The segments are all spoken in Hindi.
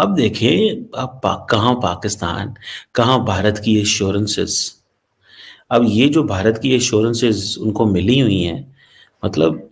अब देखिए, अब कहाँ पाकिस्तान, कहाँ भारत की एश्योरेंसेस। अब ये जो भारत की एश्योरेंसेस उनको मिली हुई हैं, मतलब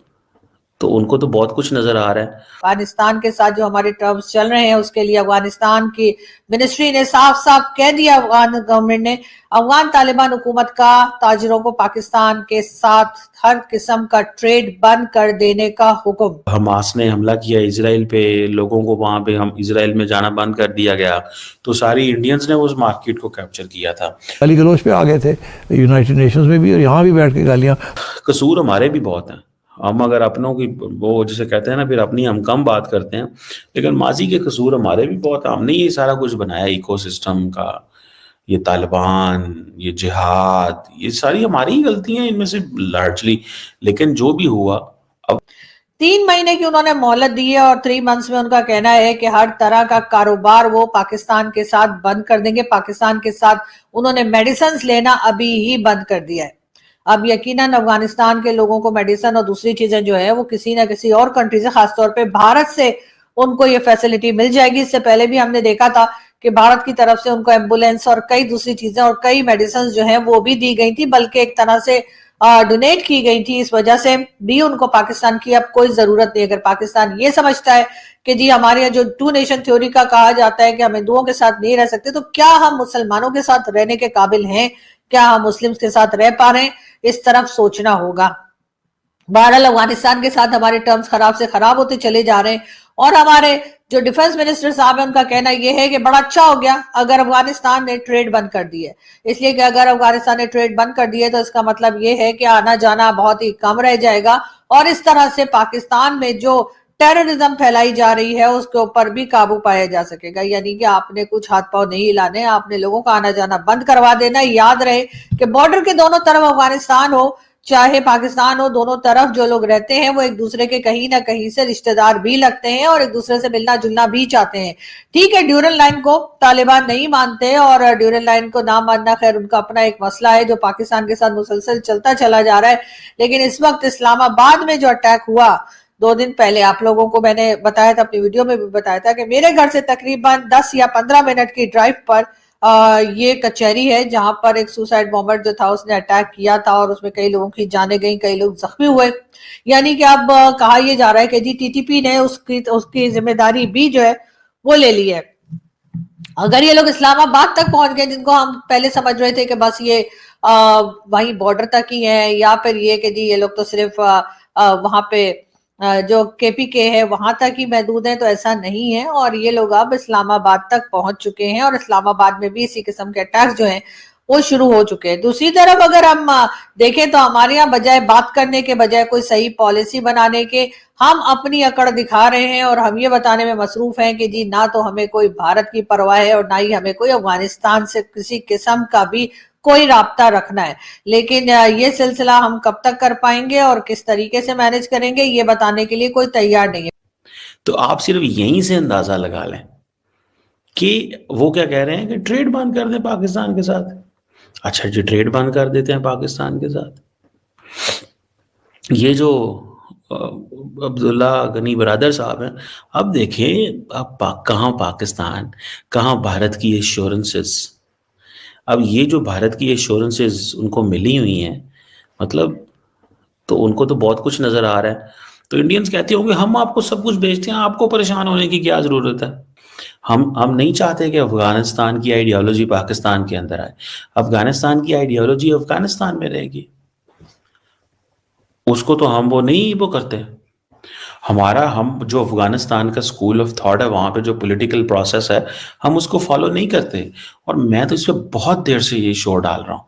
तो उनको तो बहुत कुछ नजर आ रहा है। अफगानिस्तान के साथ जो हमारे टर्म्स चल रहे हैं उसके लिए अफगानिस्तान की मिनिस्ट्री ने साफ साफ कह दिया, अफगान गवर्नमेंट ने, अफगान तालिबान हुकूमत का ताजिरों को पाकिस्तान के साथ हर किस्म का ट्रेड बंद कर देने का हुक्म। हमास ने हमला किया इसराइल पे, लोगों को वहां पे हम इसराइल में जाना बंद कर दिया गया, तो सारी इंडियंस ने उस मार्केट को कैप्चर किया था। गाली गलौज पे आ गए थे यूनाइटेड नेशंस में भी, और यहाँ भी बैठ के गालियाँ। कसूर हमारे भी बहुत हैं। हम अगर अपनों की, वो जिसे कहते हैं ना, फिर अपनी हम कम बात करते हैं, लेकिन माजी के कसूर हमारे भी बहुत हैं। हमने ये सारा कुछ बनाया इकोसिस्टम का, ये तालिबान, ये जिहाद, ये सारी हमारी ही गलतियां इनमें से लार्जली। लेकिन जो भी हुआ, अब 3 महीने की उन्होंने मोहलत दी है और 3 मंथ्स में उनका कहना है कि हर तरह का कारोबार वो पाकिस्तान के साथ बंद कर देंगे। पाकिस्तान के साथ उन्होंने मेडिसिन लेना अभी ही बंद कर दिया है। अब यकीनन अफगानिस्तान के लोगों को मेडिसिन और दूसरी चीजें जो है वो किसी ना किसी और कंट्री से, खासतौर पे भारत से उनको ये फैसिलिटी मिल जाएगी। इससे पहले भी हमने देखा था कि भारत की तरफ से उनको एम्बुलेंस और कई दूसरी चीजें और कई मेडिसिन जो है वो भी दी गई थी, बल्कि एक तरह से डोनेट की गई थी। इस वजह से भी उनको पाकिस्तान की अब कोई जरूरत नहीं। अगर पाकिस्तान ये समझता है कि जी हमारे यहाँ जो टू नेशन थ्योरी का कहा जाता है कि हम हिंदुओं के साथ नहीं रह सकते, तो क्या हम मुसलमानों के साथ रहने के काबिल हैं? क्या हम मुस्लिम्स के साथ रह पा रहे हैं? इस तरफ सोचना होगा। बहरहाल अफगानिस्तान के साथ हमारे टर्म्स खराब से खराब होते चले जा रहे हैं और हमारे जो डिफेंस मिनिस्टर साहब है उनका कहना यह है कि बड़ा अच्छा हो गया अगर अफगानिस्तान ने ट्रेड बंद कर दी है। इसलिए कि अगर अफगानिस्तान ने ट्रेड बंद कर दी है तो इसका मतलब यह है कि आना जाना बहुत ही कम रह जाएगा और इस तरह से पाकिस्तान में जो टेररिज्म फैलाई जा रही है उसके ऊपर भी काबू पाया जा सकेगा। यानी कि आपने कुछ हाथ पांव नहीं हिलाने, आपने लोगों का आना जाना बंद करवा देना। याद रहे कि बॉर्डर के दोनों तरफ अफगानिस्तान हो चाहे पाकिस्तान हो, दोनों तरफ जो लोग रहते हैं वो एक दूसरे के कहीं ना कहीं से रिश्तेदार भी लगते हैं और एक दूसरे से मिलना जुलना भी चाहते हैं। ठीक है, ड्यूरल लाइन को तालिबान नहीं मानते और ड्यूरल लाइन को ना मानना खैर उनका अपना एक मसला है जो पाकिस्तान के साथ मुसलसल चलता चला जा रहा है। लेकिन इस वक्त इस्लामाबाद में जो अटैक हुआ 2 दिन पहले, आप लोगों को मैंने बताया था, अपनी वीडियो में भी बताया था कि मेरे घर से तकरीबन 10 या 15 मिनट की ड्राइव पर ये कचहरी है जहां पर एक सुसाइड बॉम्बर जो था उसने अटैक किया था और उसमें कई लोगों की जाने गई, कई लोग जख्मी हुए। यानी कि अब कहा यह जा रहा है कि जी टीटीपी ने उसकी जिम्मेदारी भी जो है वो ले ली है। अगर ये लोग इस्लामाबाद तक पहुंच गए, जिनको हम पहले समझ रहे थे कि बस ये वहीं बॉर्डर तक ही है, या फिर ये कि जी ये लोग तो सिर्फ वहां पे जो केपीके है वहां तक ही महदूद है, तो ऐसा नहीं है और ये लोग अब इस्लामाबाद तक पहुंच चुके हैं और इस्लामाबाद में भी इसी किस्म के अटैक्स जो हैं वो शुरू हो चुके हैं। दूसरी तरफ अगर हम देखें तो हमारे यहाँ बजाय बात करने के, बजाय कोई सही पॉलिसी बनाने के, हम अपनी अकड़ दिखा रहे हैं और हम ये बताने में मसरूफ हैं कि जी ना तो हमें कोई भारत की परवाह है और ना ही हमें कोई अफगानिस्तान से किसी किस्म का भी कोई राब्ता रखना है। लेकिन ये सिलसिला हम कब तक कर पाएंगे और किस तरीके से मैनेज करेंगे ये बताने के लिए कोई तैयार नहीं है। तो आप सिर्फ यहीं से अंदाजा लगा लें कि वो क्या कह रहे हैं कि ट्रेड बंद कर दें पाकिस्तान के साथ। अच्छा जी, ट्रेड बंद कर देते हैं पाकिस्तान के साथ। ये जो अब्दुल्ला गनी बरादर साहब हैं, अब देखें, अब कहाँ पाकिस्तान, कहाँ भारत की एश्योरेंसेस। अब ये जो भारत की एश्योरेंसेस उनको मिली हुई हैं, मतलब तो उनको तो बहुत कुछ नज़र आ रहा है। तो इंडियंस कहते होंगे हम आपको सब कुछ बेचते हैं, आपको परेशान होने की क्या ज़रूरत है। हम नहीं चाहते कि अफगानिस्तान की आइडियोलॉजी पाकिस्तान के अंदर आए। अफगानिस्तान की आइडियोलॉजी अफगानिस्तान में रहेगी, उसको तो हम वो नहीं वो करते। हमारा, हम जो अफगानिस्तान का स्कूल ऑफ थॉट है, वहाँ पे जो पॉलिटिकल प्रोसेस है, हम उसको फॉलो नहीं करते। और मैं तो इस पर बहुत देर से ये शोर डाल रहा हूँ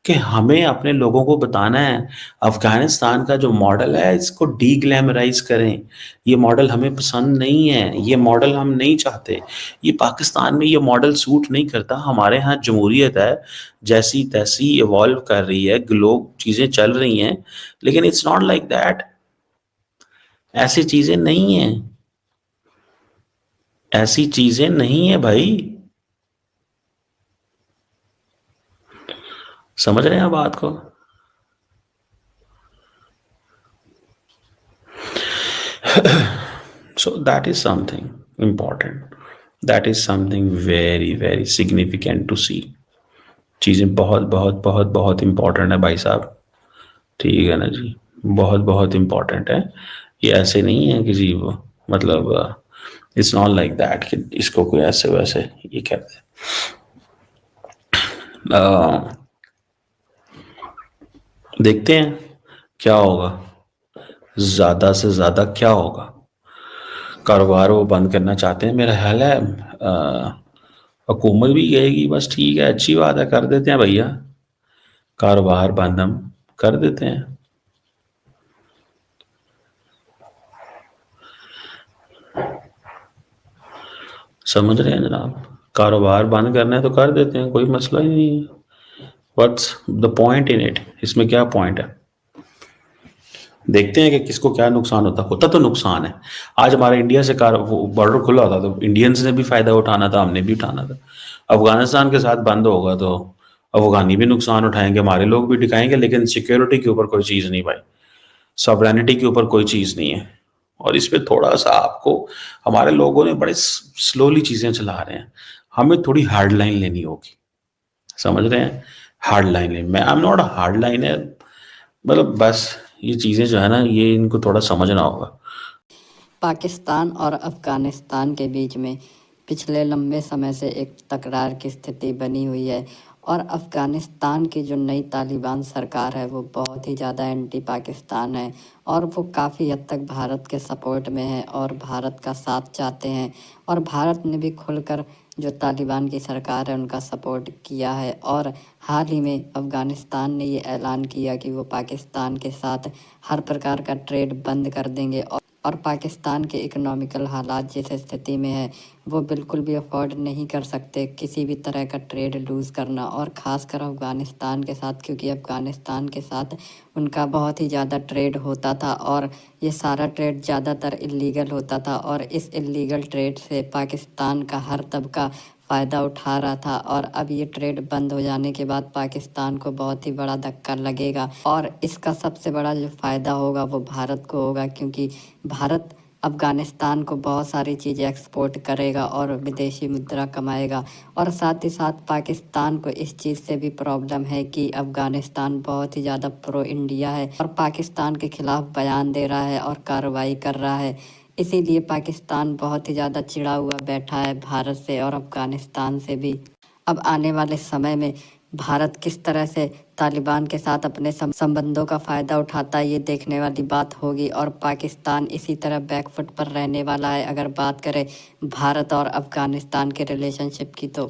कि हमें अपने लोगों को बताना है अफगानिस्तान का जो मॉडल है इसको डीग्लैमराइज करें। ये मॉडल हमें पसंद नहीं है, ये मॉडल हम नहीं चाहते, ये पाकिस्तान में ये मॉडल सूट नहीं करता। हमारे यहाँ जमहूरियत है, जैसी तैसी इवॉल्व कर रही है, ग्लोब चीज़ें चल रही हैं, लेकिन इट्स नॉट लाइक दैट। ऐसी चीजें नहीं है, ऐसी चीजें नहीं है भाई। समझ रहे हैं बात को? So that is something important. That is something very very significant to see. चीज़ें बहुत बहुत बहुत बहुत इंपॉर्टेंट है भाई साहब। ठीक है ना जी, बहुत बहुत इंपॉर्टेंट है। ये ऐसे नहीं है किसी मतलब इट्स नॉट लाइक दैट कि इसको कोई ऐसे वैसे ये कहते हैं। देखते हैं क्या होगा, ज़्यादा से ज़्यादा क्या होगा। कारोबार वो बंद करना चाहते हैं मेरा ख्याल है। हुकूमत भी कहेगी बस ठीक है, अच्छी बात है, कर देते हैं भैया, कारोबार बंद हम कर देते हैं। समझ रहे हैं जनाब, कारोबार बंद करना है तो कर देते हैं, कोई मसला ही नहीं है। What's the point in it, इसमें क्या पॉइंट है। देखते हैं कि किसको क्या नुकसान होता तो नुकसान है। आज हमारा इंडिया से कार वो बॉर्डर खुला होता तो इंडियंस ने भी फायदा उठाना था, हमने भी उठाना था। अफगानिस्तान के साथ बंद होगा तो अफगानी भी नुकसान उठाएंगे, हमारे लोग भी टिकाएंगे, लेकिन सिक्योरिटी के ऊपर कोई चीज़ नहीं भाई, सॉवरेनिटी के ऊपर कोई चीज़ नहीं है। और इस पे थोड़ा सा आपको, हमारे लोगों ने बड़े स्लोली चीज़ें चला रहे हैं, हमें थोड़ी हार्ड लाइन लेनी होगी। समझ रहे हैं, हार्ड लाइन लेनी, मैं I am not a hard line है, मतलब बस ये चीज़ें जो है ना, ये इनको थोड़ा समझना होगा। पाकिस्तान और अफ़गानिस्तान के बीच में पिछले लंबे समय से एक तकरार की स्थिति बनी हुई है और अफ़गानिस्तान की जो नई तालिबान सरकार है वो बहुत ही ज़्यादा एंटी पाकिस्तान है और वो काफ़ी हद तक भारत के सपोर्ट में है और भारत का साथ चाहते हैं और भारत ने भी खुलकर जो तालिबान की सरकार है उनका सपोर्ट किया है। और हाल ही में अफ़गानिस्तान ने ये ऐलान किया कि वो पाकिस्तान के साथ हर प्रकार का ट्रेड बंद कर देंगे और पाकिस्तान के इकोनॉमिकल हालात जिस स्थिति में है वो बिल्कुल भी अफोर्ड नहीं कर सकते किसी भी तरह का ट्रेड लूज़ करना, और ख़ासकर अफ़गानिस्तान के साथ, क्योंकि अफ़गानिस्तान के साथ उनका बहुत ही ज़्यादा ट्रेड होता था और ये सारा ट्रेड ज़्यादातर इल्लीगल होता था और इस इल्लीगल ट्रेड से पाकिस्तान का हर तबका फ़ायदा उठा रहा था। और अब ये ट्रेड बंद हो जाने के बाद पाकिस्तान को बहुत ही बड़ा धक्का लगेगा और इसका सबसे बड़ा जो फ़ायदा होगा वो भारत को होगा, क्योंकि भारत अफ़गानिस्तान को बहुत सारी चीज़ें एक्सपोर्ट करेगा और विदेशी मुद्रा कमाएगा। और साथ ही साथ पाकिस्तान को इस चीज़ से भी प्रॉब्लम है कि अफ़गानिस्तान बहुत ही ज़्यादा प्रो इंडिया है और पाकिस्तान के ख़िलाफ़ बयान दे रहा है और कार्रवाई कर रहा है। इसीलिए पाकिस्तान बहुत ही ज़्यादा चिढ़ा हुआ बैठा है भारत से और अफ़गानिस्तान से भी। अब आने वाले समय में भारत किस तरह से तालिबान के साथ अपने संबंधों का फ़ायदा उठाता है ये देखने वाली बात होगी और पाकिस्तान इसी तरह बैकफुट पर रहने वाला है अगर बात करें भारत और अफ़गानिस्तान के रिलेशनशिप की तो।